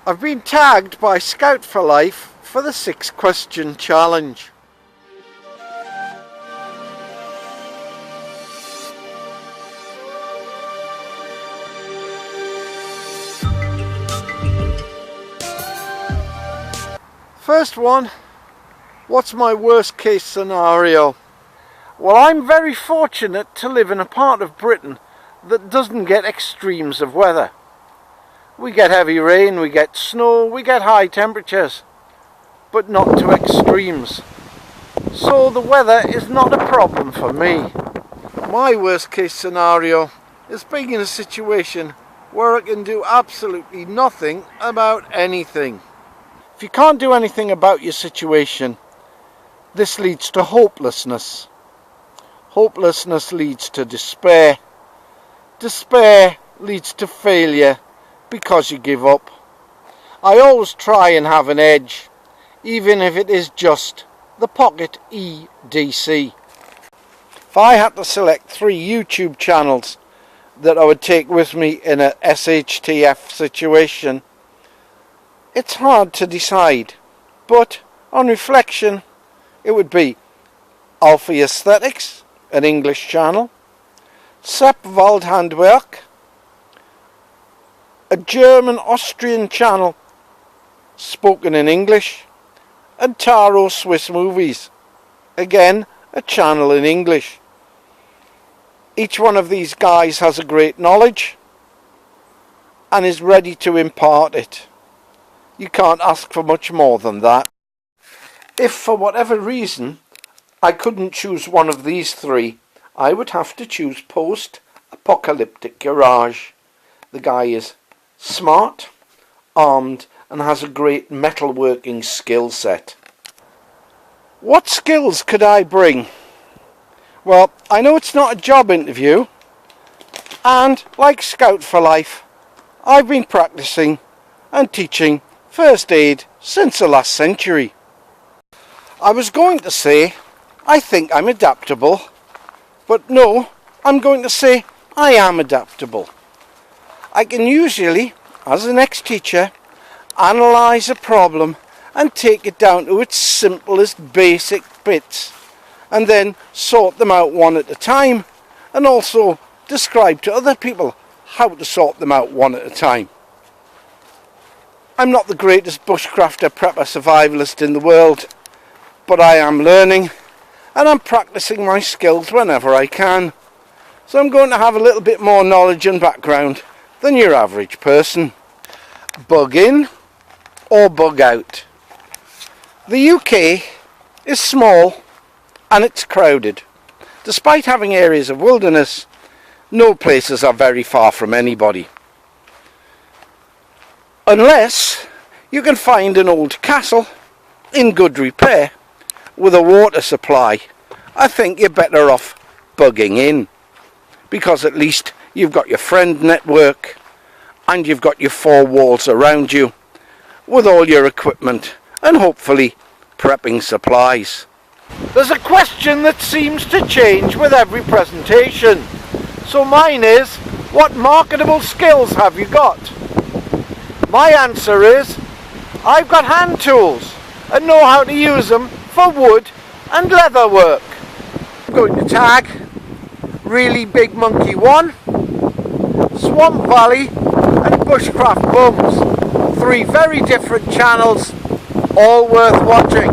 I've been tagged by Scoutforlife for the 6-question challenge. First one, what's my worst case scenario? Well, I'm very fortunate to live in a part of Britain that doesn't get extremes of weather. We get heavy rain, we get snow, we get high temperatures, but not to extremes. So the weather is not a problem for me. My worst case scenario is being in a situation where I can do absolutely nothing about anything. If you can't do anything about your situation, this leads to hopelessness. Hopelessness leads to despair. Despair leads to failure because you give up. I always try and have an edge, even if it is just the Pocket EDC. If I had to select 3 YouTube channels that I would take with me in a SHTF situation, it's hard to decide, but on reflection it would be Alfie Aesthetics, an English channel, Sepp Waldhandwerk, a German-Austrian channel spoken in English, and Taro Swiss Movies, again a channel in English. Each one of these guys has a great knowledge and is ready to impart it. You can't ask for much more than that. If for whatever reason I couldn't choose one of these 3, I would have to choose Post-Apocalyptic Garage. The guy is smart, armed, and has a great metalworking skill set. What skills could I bring? Well, I know it's not a job interview, and like Scoutforlife, I've been practicing and teaching first aid since the last century. I was going to say I think I'm adaptable, but no, I'm going to say I am adaptable. I can usually, as an ex-teacher, analyse a problem and take it down to its simplest basic bits, and then sort them out one at a time, and also describe to other people how to sort them out one at a time. I'm not the greatest bushcrafter, prepper, survivalist in the world, but I am learning, and I'm practicing my skills whenever I can. So I'm going to have a little bit more knowledge and background than your average person. Bug in or bug out? The UK is small and it's crowded. Despite having areas of wilderness, no places are very far from anybody. Unless you can find an old castle in good repair with a water supply, I think you're better off bugging in, because at least you've got your friend network and you've got your 4 walls around you with all your equipment and hopefully prepping supplies. There's a question that seems to change with every presentation. So mine is, what marketable skills have you got? My answer is, I've got hand tools and know how to use them for wood and leather work. I'm going to tag Really Big Monkey 1, Swamp Valley and BushCraftBums. 3 very different channels, all worth watching.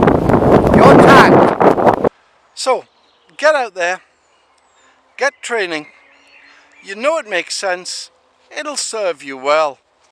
You're tagged. So, get out there, get training. You know it makes sense, it'll serve you well.